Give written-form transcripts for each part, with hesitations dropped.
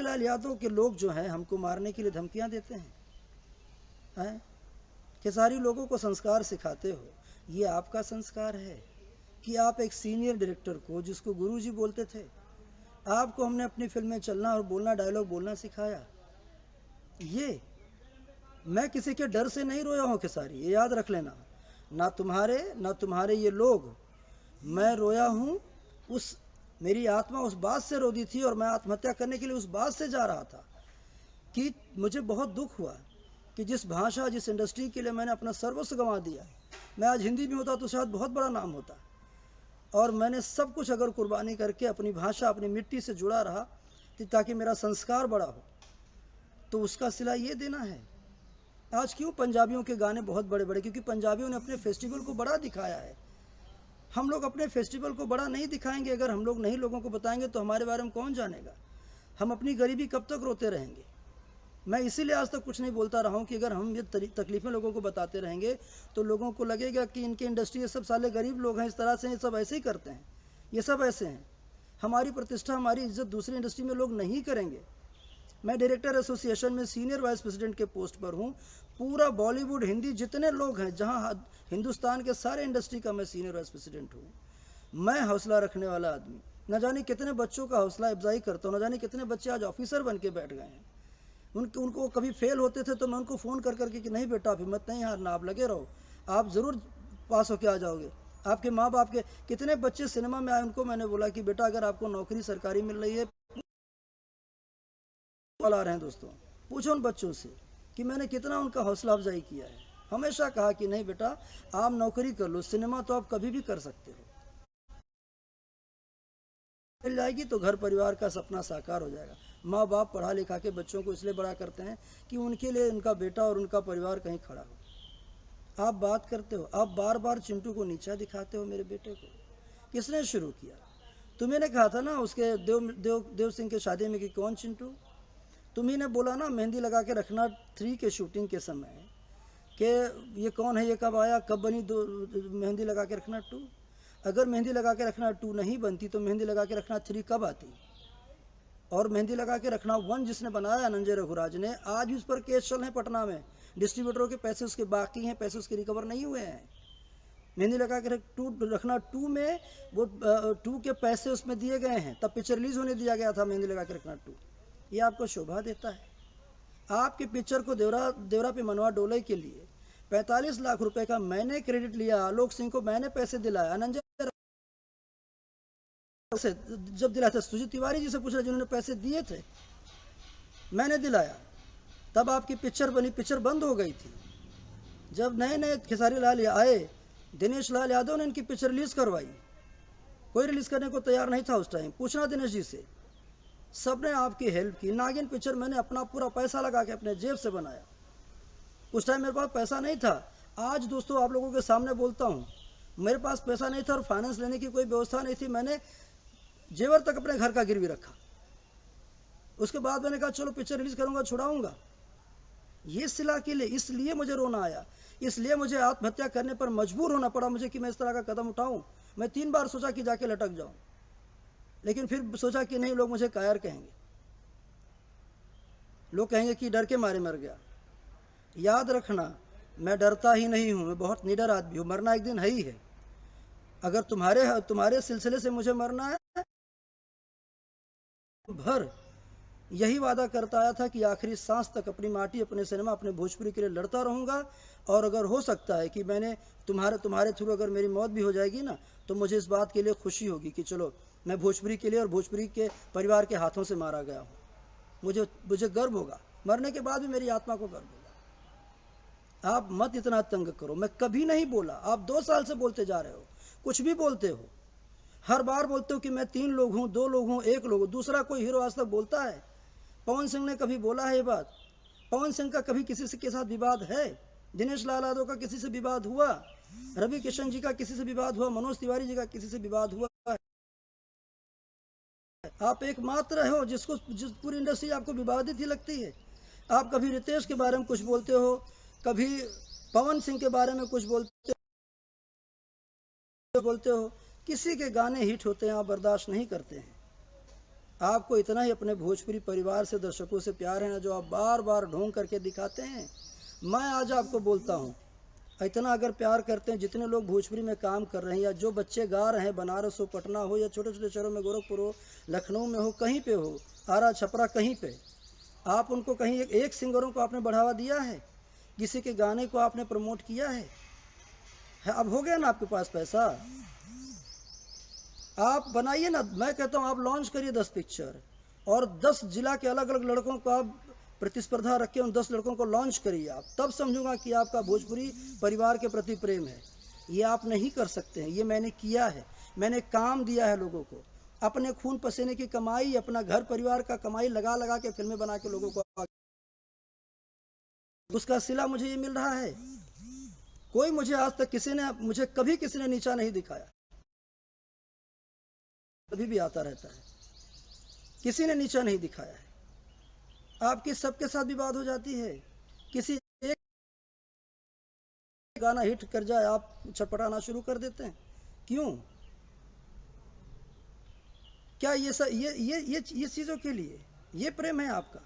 लाल यादव के लोग जो हैं हमको मारने के लिए धमकियां देते हैं। खेसारी लोगों को संस्कार सिखाते हो, ये आपका संस्कार है कि आप एक सीनियर डायरेक्टर को, जिसको गुरुजी बोलते थे, आपको हमने अपनी फिल्म में चलना और बोलना, डायलॉग बोलना सिखाया। ये मैं किसी के डर से नहीं रोया हूं खेसारी, ये याद रख लेना। ना तुम्हारे ये लोग, मैं रोया हूं उस, मेरी आत्मा उस बात से रो दी थी और मैं आत्महत्या करने के लिए उस बात से जा रहा था कि मुझे बहुत दुख हुआ कि जिस भाषा, जिस इंडस्ट्री के लिए मैंने अपना सर्वस्व गंवा दिया। मैं आज हिंदी में होता तो शायद बहुत बड़ा नाम होता, और मैंने सब कुछ अगर कुर्बानी करके अपनी भाषा, अपनी मिट्टी से जुड़ा रहा ताकि मेरा संस्कार बड़ा हो, तो उसका सिला ये देना है। आज क्यों पंजाबियों के गाने बहुत बड़े बड़े? क्योंकि पंजाबियों ने अपने फेस्टिवल को बड़ा दिखाया है। हम लोग अपने फेस्टिवल को बड़ा नहीं दिखाएंगे, अगर हम लोग नहीं लोगों को बताएंगे तो हमारे बारे में कौन जानेगा? हम अपनी गरीबी कब तक रोते रहेंगे? मैं इसीलिए आज तक कुछ नहीं बोलता रहा हूँ कि अगर हम ये तकलीफें लोगों को बताते रहेंगे तो लोगों को लगेगा कि इनके इंडस्ट्री, ये सब साले गरीब लोग हैं, इस तरह से ये सब ऐसे ही करते हैं, ये सब ऐसे हैं। हमारी प्रतिष्ठा, हमारी इज्जत दूसरी इंडस्ट्री में लोग नहीं करेंगे। मैं डायरेक्टर एसोसिएशन में सीनियर वाइस प्रेसिडेंट के पोस्ट पर हूँ। पूरा बॉलीवुड, हिंदी जितने लोग हैं, जहाँ हिंदुस्तान के सारे इंडस्ट्री का मैं सीनियर वाइस प्रेसिडेंट हूँ। मैं हौसला रखने वाला आदमी, न जाने कितने बच्चों का हौसला अफजाई करता हूँ, न जाने कितने बच्चे आज ऑफिसर बन के बैठ गए हैं। उनको कभी फेल होते थे तो मैं उनको फ़ोन कर करके कि नहीं बेटा, आप हिम्मत नहीं हारना, आप लगे रहो, आप ज़रूर पास होके आ जाओगे। आपके माँ बाप के कितने बच्चे सिनेमा में आए, उनको मैंने बोला कि बेटा अगर आपको नौकरी सरकारी मिल रही है, आ रहे हैं दोस्तों, पूछो उन बच्चों से कि मैंने कितना उनका हौसला अफजाई किया है। हमेशा कहा कि नहीं बेटा, आप नौकरी कर लो, सिनेमा तो आप कभी भी कर सकते हो, मिल जाएगी तो घर परिवार का सपना साकार हो जाएगा। माँ बाप पढ़ा लिखा के बच्चों को इसलिए बड़ा करते हैं कि उनके लिए उनका बेटा और उनका परिवार कहीं खड़ा हो। आप बात करते हो, आप बार बार चिंटू को नीचा दिखाते हो। मेरे बेटे को किसने शुरू किया? तुम्ही ने कहा था ना उसके देव सिंह के शादी में कि कौन चिंटू? तुम्ही ने बोला ना मेहंदी लगा के रखना 3 के शूटिंग के समय कि ये कौन है, ये कब आया, कब बनी मेहंदी लगा के रखना 2? अगर मेहंदी लगा के रखना 2 नहीं बनती तो मेहंदी लगा के रखना 3 कब आती? और मेहंदी लगा के रखना 1 जिसने बनाया अनंजय रघुराज ने, आज भी उस पर केस चल रहे हैं पटना में। डिस्ट्रीब्यूटरों के पैसे उसके बाकी हैं, पैसे उसके रिकवर नहीं हुए हैं। मेहंदी लगा के रखना 2 में वो 2 के पैसे उसमें दिए गए हैं, तब पिक्चर रिलीज होने दिया गया था मेहंदी लगा के रखना 2। ये आपको शोभा देता है? आपकी पिक्चर को देवरा पे मनवा डोले के लिए 45 लाख रुपए का मैंने क्रेडिट लिया, आलोक सिंह को मैंने पैसे दिलाया, अनंजय से जब दिलाया था, सुजीत तिवारी जी से पूछ रहे जिन्होंने पैसे दिए थे, मैंने दिलाया, तब आपकी पिक्चर बनी। पिक्चर बंद हो गई थी जब नए खेसारी लाल आए, दिनेश लाल यादव ने इनकी पिक्चर रिलीज करवाई। कोई रिलीज करने को तैयार नहीं था उस टाइम, पूछना दिनेश जी से, सबने आपकी हेल्प की। नागिन पिक्चर मैंने अपना पूरा पैसा लगा के अपने जेब से बनाया, उस टाइम मेरे पास पैसा नहीं था। आज दोस्तों आप लोगों के सामने बोलता हूँ, मेरे पास पैसा नहीं था और फाइनेंस लेने की कोई व्यवस्था नहीं थी, मैंने जेवर तक अपने घर का गिरवी रखा। उसके बाद मैंने कहा चलो पिक्चर रिलीज करूंगा, छुड़ाऊंगा। ये सिला के लिए, इसलिए मुझे रोना आया, इसलिए मुझे आत्महत्या करने पर मजबूर होना पड़ा मुझे कि मैं इस तरह का कदम उठाऊं। मैं 3 बार सोचा कि जाके लटक जाऊं, लेकिन फिर सोचा कि नहीं, लोग मुझे कायर कहेंगे, लोग कहेंगे कि डर के मारे मर गया। याद रखना, मैं डरता ही नहीं हूं, मैं बहुत निडर आदमी हूं। मरना एक दिन है ही है। अगर तुम्हारे सिलसिले से मुझे मरना है, भर यही वादा करता आया था कि आखिरी सांस तक अपनी माटी, अपने सिनेमा, अपने भोजपुरी के लिए लड़ता रहूंगा। और अगर हो सकता है कि मैंने तुम्हारे थ्रू अगर मेरी मौत भी हो जाएगी ना, तो मुझे इस बात के लिए खुशी होगी कि चलो मैं भोजपुरी के लिए और भोजपुरी के परिवार के हाथों से मारा गया हूँ। मुझे गर्व होगा, मरने के बाद भी मेरी आत्मा को गर्व होगा। आप मत इतना तंग करो। मैं कभी नहीं बोला, आप 2 साल से बोलते जा रहे हो, कुछ भी बोलते हो, हर बार बोलते हो कि मैं 3 लोग हूं, 2 लोग हूं, 1 लोग हूं। दूसरा कोई हीरो आज तक बोलता है? पवन सिंह ने कभी बोला है ये बात? पवन सिंह का कभी किसी से के साथ विवाद है? दिनेश लाल यादव का किसी से विवाद हुआ? रवि किशन जी का किसी से विवाद हुआ? मनोज तिवारी जी का किसी से विवाद हुआ? आप एकमात्र हो जिस पूरी इंडस्ट्री आपको विवादित ही लगती है। आप कभी रितेश के बारे में कुछ बोलते हो, कभी पवन सिंह के बारे में कुछ बोलते हो, किसी के गाने हिट होते हैं आप बर्दाश्त नहीं करते हैं। आपको इतना ही अपने भोजपुरी परिवार से, दर्शकों से प्यार है ना, जो आप बार बार ढोंग करके दिखाते हैं। मैं आज आपको बोलता हूँ, इतना अगर प्यार करते हैं, जितने लोग भोजपुरी में काम कर रहे हैं या जो बच्चे गा रहे हैं, बनारस हो, पटना हो या छोटे छोटे शहरों में, गोरखपुर हो, लखनऊ में हो, कहीं पे हो, आरा छपरा, कहीं पे, आप उनको कहीं एक सिंगरों को आपने बढ़ावा दिया है? किसी के गाने को आपने प्रमोट किया है? अब हो गया ना आपके पास पैसा, आप बनाइए ना। मैं कहता हूँ आप लॉन्च करिए 10 पिक्चर और 10 जिला के अलग अलग लड़कों को आप प्रतिस्पर्धा रख के उन 10 लड़कों को लॉन्च करिए। आप तब समझूंगा कि आपका भोजपुरी परिवार के प्रति प्रेम है। ये आप नहीं कर सकते हैं, ये मैंने किया है, मैंने काम दिया है लोगों को, अपने खून पसीने की कमाई, अपना घर परिवार का कमाई लगा लगा के फिल्में बना के लोगों को, उसका सिला मुझे ये मिल रहा है। कोई मुझे आज तक मुझे कभी किसी ने नीचा नहीं दिखाया, कभी भी आता रहता है, किसी ने नीचा नहीं दिखाया है। आपकी सबके साथ भी बात हो जाती है, किसी एक गाना हिट कर जाए आप छटपटाना शुरू कर देते हैं, क्यों? क्या ये चीजों के लिए ये प्रेम है आपका?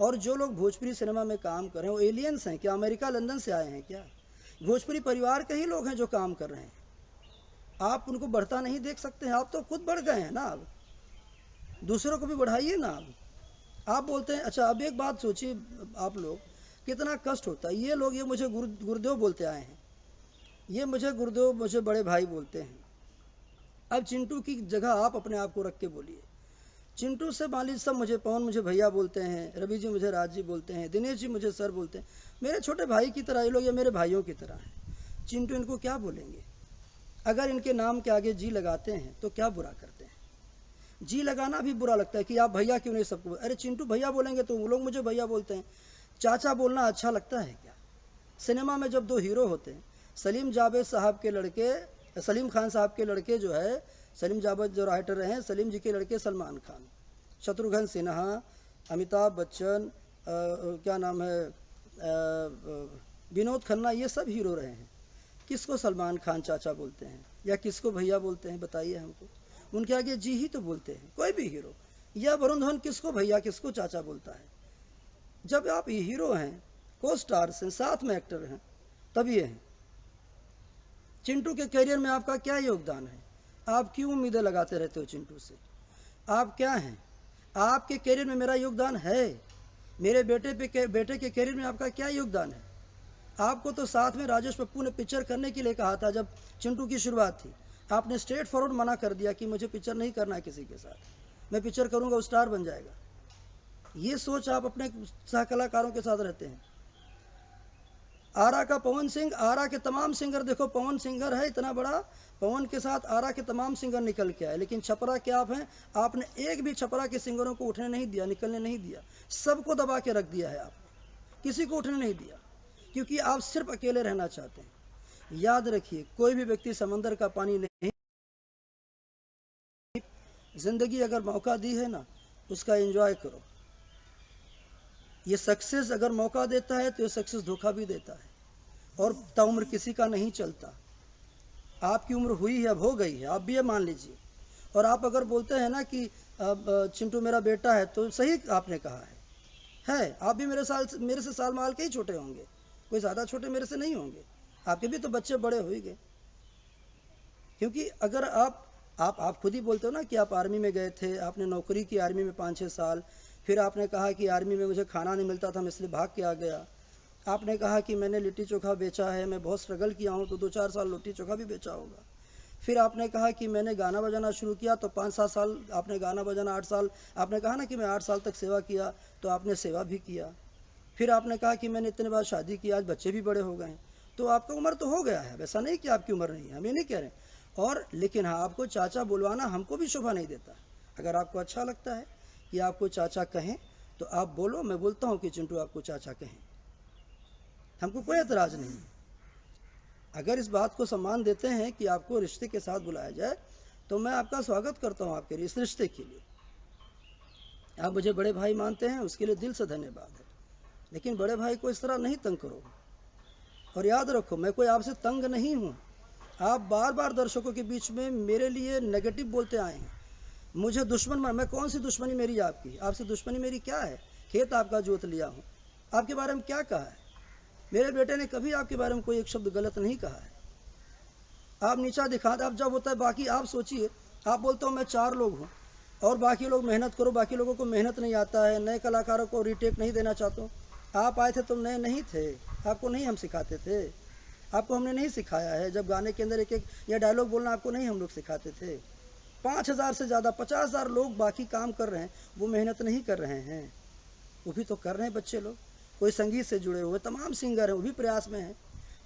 और जो लोग भोजपुरी सिनेमा में काम कर रहे हैं वो एलियंस हैं क्या? अमेरिका लंदन से आए हैं क्या? भोजपुरी परिवार के ही लोग हैं जो काम कर रहे हैं। आप उनको बढ़ता नहीं देख सकते हैं? आप तो खुद बढ़ गए हैं ना, अब दूसरों को भी बढ़ाइए ना। आप बोलते हैं, अच्छा अब एक बात सोचिए आप लोग, कितना कष्ट होता है। ये लोग ये मुझे गुरुदेव बोलते आए हैं, ये मुझे गुरुदेव, मुझे बड़े भाई बोलते हैं। अब चिंटू की जगह आप अपने आप को रख के बोलिए। चिंटू से मान लीजिए सब मुझे, पवन मुझे भैया बोलते हैं, रवि जी मुझे राज जी बोलते हैं, दिनेश जी मुझे सर बोलते हैं, मेरे छोटे भाई की तरह ये लोग, या मेरे भाइयों की तरह हैं। चिंटू इनको क्या बोलेंगे? अगर इनके नाम के आगे जी लगाते हैं तो क्या बुरा करते हैं? जी लगाना भी बुरा लगता है कि आप भैया क्यों नहीं सबको, अरे चिंटू भैया बोलेंगे तो वो लोग मुझे भैया बोलते हैं। चाचा बोलना अच्छा लगता है क्या? सिनेमा में जब 2 हीरो होते हैं, सलीम जावेद साहब के लड़के, सलीम खान साहब के लड़के जो है, सलीम जावेद जो राइटर रहे हैं, सलीम जी के लड़के सलमान खान, शत्रुघ्न सिन्हा, अमिताभ बच्चन, क्या नाम है, विनोद खन्ना, ये सब हीरो रहे हैं। किसको सलमान खान चाचा बोलते हैं या किसको भैया बोलते हैं? बताइए हमको। उनके आगे जी ही तो बोलते हैं कोई भी हीरो। या वरुण धवन किसको भैया किसको चाचा बोलता है? जब आप हीरो हैं, को स्टार्स हैं, साथ में एक्टर हैं, तभी हैं। चिंटू के करियर में आपका क्या योगदान है? आप क्यों उम्मीदें लगाते रहते हो चिंटू से? आप क्या हैं? आपके करियर में मेरा योगदान है, मेरे बेटे के करियर में आपका क्या योगदान है? आपको तो साथ में राजेश पप्पू ने पिक्चर करने के लिए कहा था जब चिंटू की शुरुआत थी, आपने स्ट्रेट फॉरवर्ड मना कर दिया कि मुझे पिक्चर नहीं करना है किसी के साथ, मैं पिक्चर करूंगा वो स्टार बन जाएगा। ये सोच आप अपने सह कलाकारों के साथ रहते हैं। आरा का पवन सिंह, आरा के तमाम सिंगर देखो, पवन सिंगर है इतना बड़ा, पवन के साथ आरा के तमाम सिंगर निकल के आए, लेकिन छपरा के आप हैं, आपने एक भी छपरा के सिंगरों को उठने नहीं दिया, निकलने नहीं दिया, सबको दबा के रख दिया है आपने, किसी को उठने नहीं दिया, क्योंकि आप सिर्फ अकेले रहना चाहते हैं। याद रखिए, कोई भी व्यक्ति समंदर का पानी नहीं, जिंदगी अगर मौका दी है ना, उसका एंजॉय करो। ये सक्सेस अगर मौका देता है तो ये सक्सेस धोखा भी देता है, और ताउम्र किसी का नहीं चलता। आपकी उम्र हुई है, अब हो गई है, आप भी ये मान लीजिए। और आप अगर बोलते हैं ना कि चिंटू मेरा बेटा है, तो सही आपने कहा है। आप भी मेरे से साल माल के ही छोटे होंगे, कोई ज़्यादा छोटे मेरे से नहीं होंगे, आपके भी तो बच्चे बड़े हो ही गए। क्योंकि अगर आप खुद ही बोलते हो ना कि आप आर्मी में गए थे, आपने नौकरी की आर्मी में 5-6 साल, फिर आपने कहा कि आर्मी में मुझे खाना नहीं मिलता था, मैं इसलिए भाग के आ गया। आपने कहा कि मैंने लिट्टी चोखा बेचा है, मैं बहुत स्ट्रगल किया हूँ, तो 2-4 साल लिट्टी चोखा भी बेचा होगा। फिर आपने कहा कि मैंने गाना बजाना शुरू किया, तो 5-7 साल आपने गाना बजाना, 8 साल आपने कहा ना कि मैं 8 साल तक सेवा किया, तो आपने सेवा भी किया। फिर आपने कहा कि मैंने इतने बाद शादी की, आज बच्चे भी बड़े हो गए हैं, तो आपका उम्र तो हो गया है, वैसा नहीं कि आपकी उम्र नहीं है, हम ये नहीं कह रहे। और लेकिन हाँ, आपको चाचा बुलवाना हमको भी शोभा नहीं देता। अगर आपको अच्छा लगता है कि आपको चाचा कहें तो आप बोलो, मैं बोलता हूँ कि चिंटू आपको चाचा कहें, हमको कोई एतराज नहीं। अगर इस बात को सम्मान देते हैं कि आपको रिश्ते के साथ बुलाया जाए, तो मैं आपका स्वागत करता हूँ आपके इस रिश्ते के लिए। आप मुझे बड़े भाई मानते हैं, उसके लिए दिल से धन्यवाद है, लेकिन बड़े भाई को इस तरह नहीं तंग करो। और याद रखो, मैं कोई आपसे तंग नहीं हूँ। आप बार बार दर्शकों के बीच में मेरे लिए नेगेटिव बोलते आए हैं, मुझे दुश्मन, मैं कौन सी दुश्मनी मेरी आपकी? आपसे दुश्मनी मेरी क्या है? खेत आपका जोत लिया हूँ, आपके बारे में क्या कहा है? मेरे बेटे ने कभी आपके बारे में कोई एक शब्द गलत नहीं कहा है। आप नीचा दिखाते, आप जब होता है बाकी, आप सोचिए, आप बोलते हो मैं 4 लोग हूँ और बाकी लोग मेहनत करो, बाकी लोगों को मेहनत नहीं आता है, नए कलाकारों को रीटेक नहीं देना चाहता हूँ। आप आए थे तो नए नहीं थे, आपको नहीं हम सिखाते थे, आपको हमने नहीं सिखाया है। जब गाने के अंदर एक एक या डायलॉग बोलना आपको नहीं हम लोग सिखाते थे। 5,000 से ज़्यादा 50,000 लोग बाकी काम कर रहे हैं, वो मेहनत नहीं कर रहे हैं, वो भी तो कर रहे हैं बच्चे लोग। कोई संगीत से जुड़े हुए तमाम सिंगर हैं, वो भी प्रयास में हैं,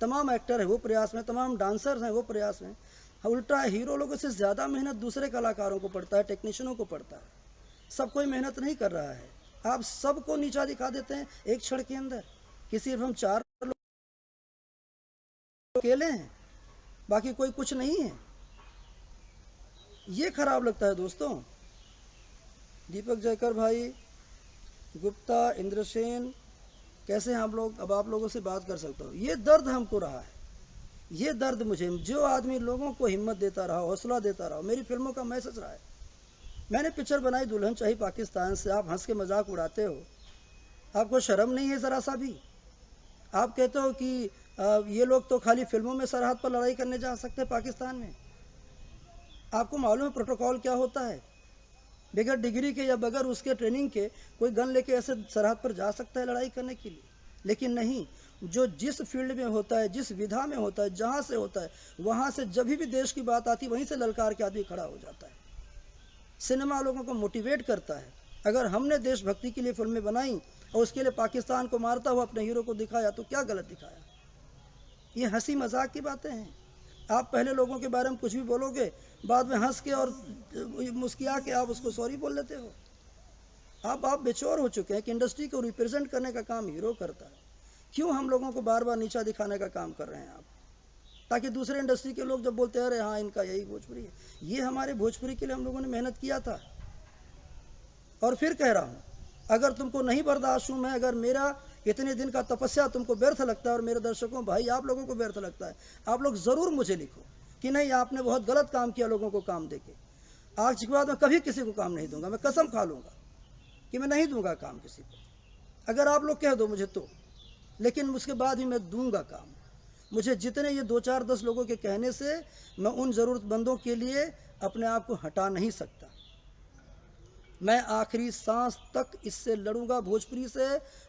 तमाम एक्टर है वो प्रयास में, तमाम डांसर्स हैं वो प्रयास में। उल्टा हीरो लोगों से ज़्यादा मेहनत दूसरे कलाकारों को पड़ता है, टेक्नीशियनों को पड़ता है। सब कोई मेहनत नहीं कर रहा है, आप सबको नीचा दिखा देते हैं एक क्षण के अंदर कि सिर्फ हम 4 लोग अकेले हैं, बाकी कोई कुछ नहीं है। ये खराब लगता है दोस्तों। दीपक जयकर भाई, गुप्ता, इंद्रसेन, कैसे हम लोग अब आप लोगों से बात कर सकता हूँ? ये दर्द हमको रहा है, ये दर्द मुझे, जो आदमी लोगों को हिम्मत देता रहा, हौसला देता रहा, मेरी फिल्मों का मैसेज रहा है। मैंने पिक्चर बनाई दुल्हन चाहिए पाकिस्तान से, आप हंस के मजाक उड़ाते हो, आपको शर्म नहीं है ज़रा सा भी? आप कहते हो कि ये लोग तो खाली फिल्मों में सरहद पर लड़ाई करने जा सकते हैं पाकिस्तान में। आपको मालूम है प्रोटोकॉल क्या होता है? बगैर डिग्री के या बगैर उसके ट्रेनिंग के कोई गन लेके ऐसे सरहद पर जा सकता है लड़ाई करने के लिए? लेकिन नहीं, जो जिस फील्ड में होता है, जिस विधा में होता है, जहाँ से होता है, वहाँ से जब भी देश की बात आती है वहीं से ललकार के आदमी खड़ा हो जाता है। सिनेमा लोगों को मोटिवेट करता है। अगर हमने देशभक्ति के लिए फिल्में बनाई और उसके लिए पाकिस्तान को मारता हुआ अपने हीरो को दिखाया तो क्या गलत दिखाया? ये हंसी मजाक की बातें हैं। आप पहले लोगों के बारे में कुछ भी बोलोगे, बाद में हंस के और मुस्किया के आप उसको सॉरी बोल लेते हो। आप बेचौर हो चुके हैं कि इंडस्ट्री को रिप्रेजेंट करने का काम हीरो करता है। क्यों हम लोगों को बार बार नीचा दिखाने का काम कर रहे हैं आप? ताकि दूसरे इंडस्ट्री के लोग जब बोलते हैं अरे हाँ इनका यही भोजपुरी है, ये हमारे भोजपुरी के लिए हम लोगों ने मेहनत किया था। और फिर कह रहा हूँ, अगर तुमको नहीं बर्दाश्त हूँ मैं, अगर मेरा इतने दिन का तपस्या तुमको व्यर्थ लगता है और मेरे दर्शकों भाई आप लोगों को व्यर्थ लगता है, आप लोग ज़रूर मुझे लिखो कि नहीं आपने बहुत गलत काम किया लोगों को काम देके। आज के बाद मैं कभी किसी को काम नहीं दूंगा, मैं कसम खा लूँगा कि मैं नहीं दूंगा काम किसी को, अगर आप लोग कह दो मुझे तो। लेकिन उसके बाद ही मैं दूंगा काम। मुझे जितने ये 2-4-10 लोगों के कहने से मैं उन ज़रूरतमंदों के लिए अपने आप को हटा नहीं सकता। मैं आखिरी सांस तक इससे लड़ूंगा, भोजपुरी से,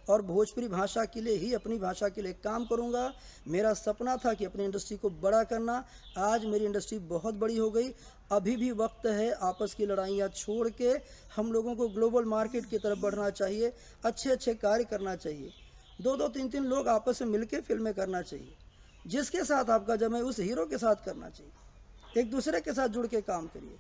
और भोजपुरी भाषा के लिए ही, अपनी भाषा के लिए काम करूंगा। मेरा सपना था कि अपनी इंडस्ट्री को बड़ा करना, आज मेरी इंडस्ट्री बहुत बड़ी हो गई। अभी भी वक्त है आपस की लड़ाइयाँ छोड़ के हम लोगों को ग्लोबल मार्केट की तरफ बढ़ना चाहिए, अच्छे अच्छे कार्य करना चाहिए, 2-2, 3-3 लोग आपस में मिलकर फिल्में करना चाहिए। जिसके साथ आपका जमे उस हीरो के साथ करना चाहिए, एक दूसरे के साथ जुड़ के काम करिए,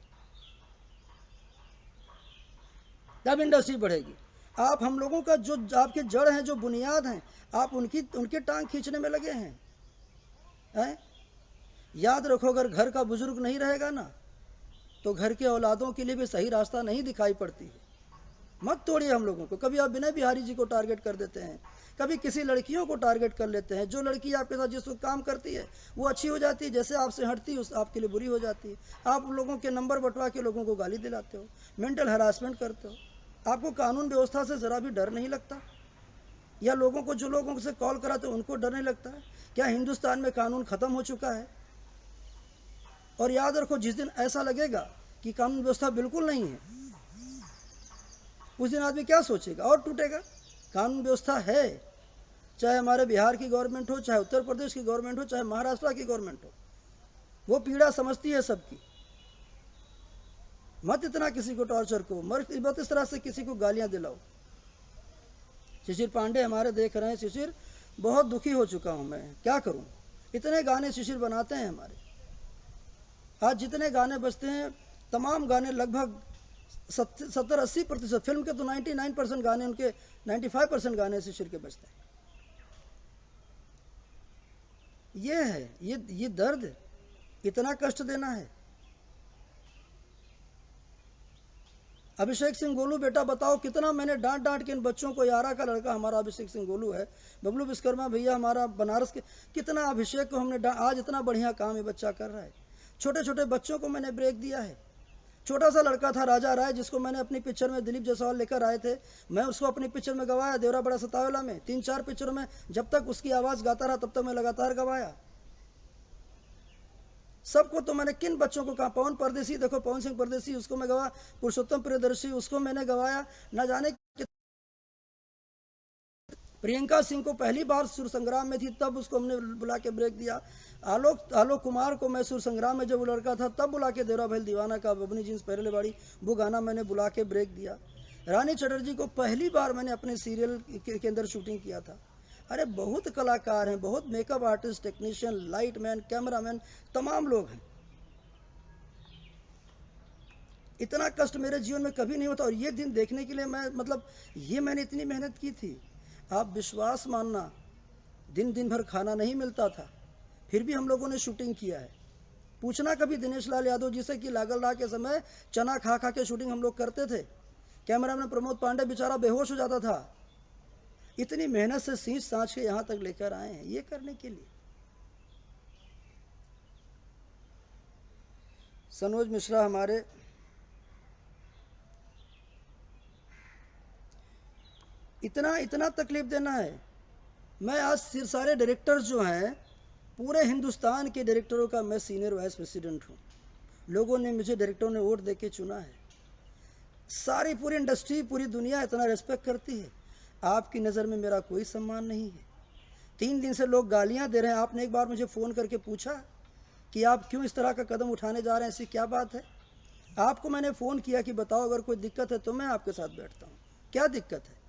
तब इंडस्ट्री बढ़ेगी। आप हम लोगों का जो आपके जड़ हैं, जो बुनियाद हैं, आप उनके टांग खींचने में लगे हैं? याद रखो, अगर घर का बुजुर्ग नहीं रहेगा ना तो घर के औलादों के लिए भी सही रास्ता नहीं दिखाई पड़ती है। मत तोड़िए हम लोगों को। कभी आप विनय बिहारी जी को टारगेट कर देते हैं, कभी किसी लड़कियों को टारगेट कर लेते हैं। जो लड़की आपके साथ जिस काम करती है वो अच्छी हो जाती है, जैसे आपसे हटती है आपके लिए बुरी हो जाती है। आप लोगों के नंबर बंटवा के लोगों को गाली दिलाते हो, मेंटल हरासमेंट करते हो। आपको कानून व्यवस्था से ज़रा भी डर नहीं लगता? या लोगों को, जो लोगों से कॉल कराते हो उनको डर नहीं लगता है? क्या हिंदुस्तान में कानून ख़त्म हो चुका है? और याद रखो, जिस दिन ऐसा लगेगा कि कानून व्यवस्था बिल्कुल नहीं है, उस दिन आदमी क्या सोचेगा और टूटेगा। कानून व्यवस्था है, चाहे हमारे बिहार की गवर्नमेंट हो, चाहे उत्तर प्रदेश की गवर्नमेंट हो, चाहे महाराष्ट्र की गवर्नमेंट हो, वो पीड़ा समझती है सबकी। मत इतना किसी को टॉर्चर को, मत इस तरह से किसी को गालियां दिलाओ। शिशिर पांडे हमारे देख रहे हैं। शिशिर, बहुत दुखी हो चुका हूं मैं, क्या करूं। इतने गाने शिशिर बनाते हैं हमारे। आज जितने गाने बजते हैं, तमाम गाने लगभग 70-80%, फिल्म के तो 99% गाने उनके, 95% गाने शिशिर के बजते हैं। ये है, ये दर्द, इतना कष्ट देना है। अभिषेक सिंह गोलू, बेटा बताओ कितना मैंने डांट डांट के इन बच्चों को, यारा का लड़का हमारा अभिषेक सिंह गोलू है, बबलू विश्वकर्मा भैया हमारा बनारस के, कितना अभिषेक को हमने आज इतना बढ़िया काम ये बच्चा कर रहा है। छोटे छोटे बच्चों को मैंने ब्रेक दिया है। छोटा सा लड़का था राजा राय, जिसको मैंने अपनी पिक्चर में दिलीप जायसवाल लेकर आए थे, मैं उसको अपनी पिक्चर में गवाया, देवरा बड़ा सतावेला में। 3-4 पिक्चरों में जब तक उसकी आवाज गाता रहा तब तक मैं लगातार गवाया। सबको तो मैंने किन बच्चों को कहा, पवन परदेसी, देखो पवन सिंह परदेसी, उसको मैं गवाया, पुरुषोत्तम प्रियदर्शी, उसको मैंने गवाया, न जाने प्रियंका सिंह को पहली बार सुर संग्राम में थी तब उसको हमने बुला के ब्रेक दिया। आलोक कुमार को मैं सुर संग्राम में जब वो लड़का था तब बुला के देवरा भैल दीवाना का बबनी जींस पहले बाड़ी वो गाना मैंने बुला के ब्रेक दिया। रानी चटर्जी को पहली बार मैंने अपने सीरियल के अंदर शूटिंग किया था। अरे बहुत कलाकार हैं, बहुत makeup artist, technician, light man, cameraman, तमाम लोग हैं। इतना कष्ट मेरे जीवन में कभी नहीं होता। और ये दिन देखने के लिए मैंने इतनी मेहनत की थी। आप विश्वास मानना, दिन भर खाना नहीं मिलता था, फिर भी हम लोगों ने शूटिंग किया है। पूछना कभी दिनेश लाल यादव जी से कि लागल राह के समय चना खा खा के शूटिंग हम लोग करते थे। कैमरामैन प्रमोद पांडे बेचारा बेहोश हो जाता था। इतनी मेहनत से सींच सांच के यहां तक लेकर आए हैं ये करने के लिए। सनोज मिश्रा हमारे इतना तकलीफ देना है। मैं आज सारे डायरेक्टर्स जो हैं, पूरे हिंदुस्तान के डायरेक्टरों का मैं सीनियर वाइस प्रेसिडेंट हूं। लोगों ने मुझे, डायरेक्टरों ने वोट देके चुना है। सारी पूरी इंडस्ट्री, पूरी दुनिया इतना रिस्पेक्ट करती है। आपकी नज़र में मेरा कोई सम्मान नहीं है। 3 दिन से लोग गालियां दे रहे हैं। आपने एक बार मुझे फ़ोन करके पूछा कि आप क्यों इस तरह का कदम उठाने जा रहे हैं, ऐसी क्या बात है? आपको मैंने फ़ोन किया कि बताओ अगर कोई दिक्कत है तो मैं आपके साथ बैठता हूँ। क्या दिक्कत है?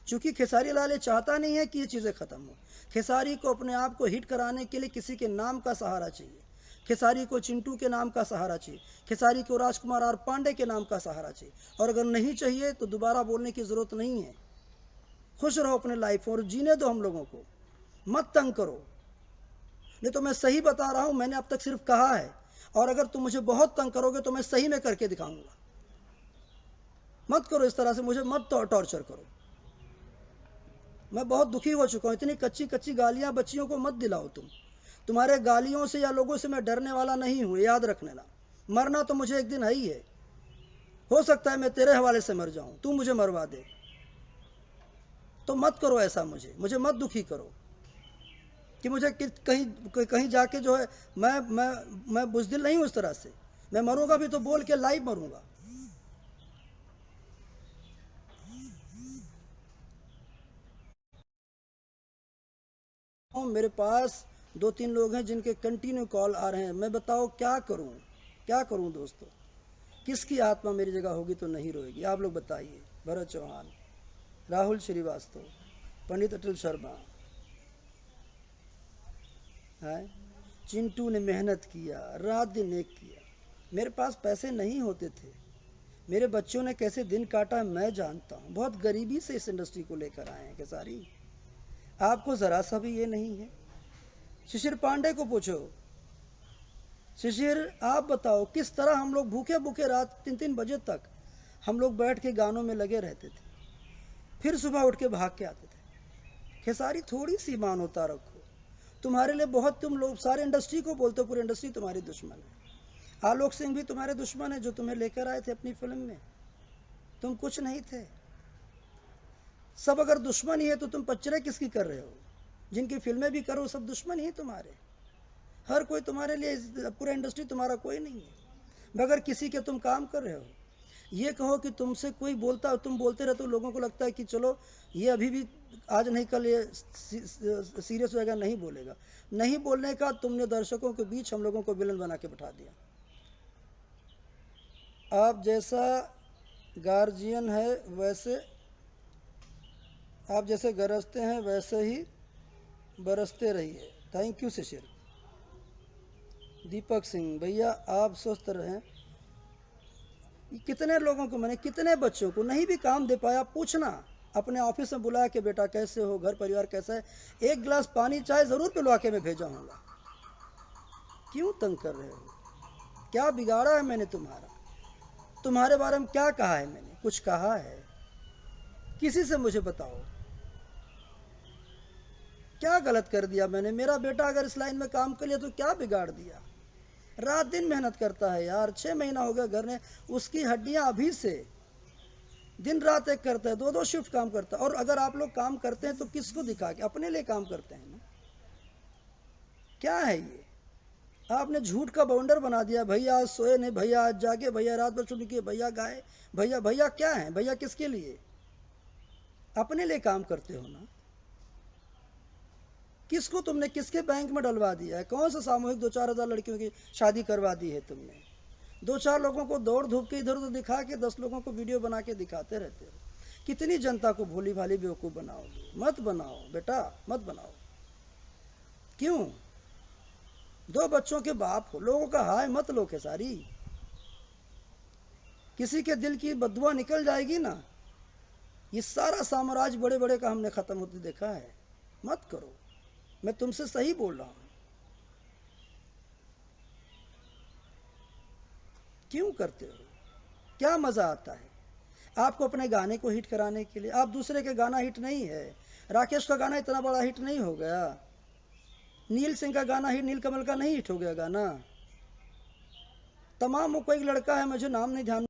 चूंकि खेसारी लाल ये चाहता नहीं है कि ये चीज़ें ख़त्म हो। खेसारी को अपने आप को हिट कराने के लिए किसी के नाम का सहारा चाहिए। खेसारी को चिंटू के नाम का सहारा चाहिए। खेसारी को राजकुमार आर पांडे के नाम का सहारा चाहिए। और अगर नहीं चाहिए तो दोबारा बोलने की ज़रूरत नहीं है। खुश रहो अपने लाइफ और जीने दो हम लोगों को, मत तंग करो। नहीं तो मैं सही बता रहा हूं, मैंने अब तक सिर्फ कहा है, और अगर तुम मुझे बहुत तंग करोगे तो मैं सही में करके दिखाऊंगा। मत करो इस तरह से, मुझे मत टॉर्चर करो। मैं बहुत दुखी हो चुका हूं। इतनी कच्ची गालियां बच्चियों को मत दिलाओ तुम। तुम्हारे गालियों से या लोगों से मैं डरने वाला नहीं हूं, याद रख लेना। मरना तो मुझे एक दिन है ही है। हो सकता है मैं तेरे हवाले से मर जाऊं, तू मुझे मरवा दे। तो मत करो ऐसा, मुझे मत दुखी करो कि मुझे कहीं जाके जो है मैं बुज़दिल नहीं हूं उस तरह से। मैं मरूंगा भी तो बोल के लाइव मरूंगा। मेरे पास 2-3 लोग हैं जिनके कंटिन्यू कॉल आ रहे हैं। मैं बताओ क्या करूं दोस्तों? किसकी आत्मा मेरी जगह होगी तो नहीं रोएगी? आप लोग बताइए। भरत चौहान, राहुल श्रीवास्तव, पंडित अटल शर्मा है। चिंटू ने मेहनत किया, रात दिन एक किया। मेरे पास पैसे नहीं होते थे। मेरे बच्चों ने कैसे दिन काटा मैं जानता हूँ। बहुत गरीबी से इस इंडस्ट्री को लेकर आए हैं खेसारी। आपको जरा सा भी ये नहीं है। शिशिर पांडे को पूछो, शिशिर आप बताओ किस तरह हम लोग भूखे भूखे रात 3-3 बजे तक हम लोग बैठ के गानों में लगे रहते थे, फिर सुबह उठ के भाग के आते थे। खेसारी थोड़ी सी मानवता रखो। तुम्हारे लिए बहुत, तुम लोग सारे इंडस्ट्री को बोलते हो पूरी इंडस्ट्री तुम्हारी दुश्मन है। आलोक सिंह भी तुम्हारे दुश्मन है जो तुम्हें लेकर आए थे अपनी फिल्म में। तुम कुछ नहीं थे। सब अगर दुश्मन ही है तो तुम पच्चरे किसकी कर रहे हो? जिनकी फिल्में भी करो सब दुश्मन ही तुम्हारे। हर कोई तुम्हारे लिए, पूरा इंडस्ट्री तुम्हारा कोई नहीं है। मगर किसी के तुम काम कर रहे हो। ये कहो कि तुमसे कोई बोलता, तुम बोलते रहते हो, लोगों को लगता है कि चलो ये अभी भी आज नहीं कल ये सीरियस हो जाएगा, नहीं बोलेगा। नहीं बोलने का तुमने दर्शकों के बीच हम लोगों को विलन बना के बिठा दिया। आप जैसा गार्जियन है वैसे, आप जैसे गरजते हैं वैसे ही बरसते रहिए। थैंक यू शिशिर। दीपक सिंह, भैया आप स्वस्थ रहें। कितने लोगों को मैंने, कितने बच्चों को नहीं भी काम दे पाया, पूछना अपने ऑफिस में बुला के, बेटा कैसे हो, घर परिवार कैसा है, एक गिलास पानी चाय जरूर पिलवा के मैं भेजा हूँगा। क्यों तंग कर रहे हो? क्या बिगाड़ा है मैंने तुम्हारा? तुम्हारे बारे में क्या कहा है मैंने? कुछ कहा है? किसी से मुझे बताओ क्या गलत कर दिया मैंने? मेरा बेटा अगर इस लाइन में काम कर लिया तो क्या बिगाड़ दिया? रात दिन मेहनत करता है यार, 6 महीना हो गया घर में, उसकी हड्डियां अभी से दिन रात एक करता है, 2-2 शिफ्ट काम करता है। और अगर आप लोग काम करते हैं तो किसको दिखा के? अपने लिए काम करते हैं ना। क्या है ये? आपने झूठ का बाउंडर बना दिया, भैया आज सोए नहीं, भैया आज जागे, भैया रात भर छुट्टी किए, भैया गाए, भैया भैया क्या है? भैया किसके लिए? अपने लिए काम करते हो ना। किसको तुमने किसके बैंक में डलवा दिया है? कौन सा सामूहिक 2-4 हजार लड़कियों की शादी करवा दी है तुमने? 2-4 लोगों को दौड़ धूप के इधर उधर दिखा के 10 लोगों को वीडियो बना के दिखाते रहते हो। कितनी जनता को भोली भाली बेवकूफ बनाओगे? मत बनाओ बेटा, मत बनाओ। क्यों? 2 बच्चों के बाप हो, लोगों का हाय मत लो खेसारी। किसी के दिल की बदुआ निकल जाएगी ना। ये सारा साम्राज्य बड़े बड़े का हमने खत्म होते देखा है। मत करो, मैं तुमसे सही बोल रहा हूं। क्यों करते हो? क्या मजा आता है आपको अपने गाने को हिट कराने के लिए? आप दूसरे के गाना हिट नहीं है। राकेश का गाना इतना बड़ा हिट नहीं हो गया, नील सिंह का गाना हिट, नील कमल का नहीं हिट हो गया गाना। तमाम कोई लड़का है, मुझे नाम नहीं ध्यान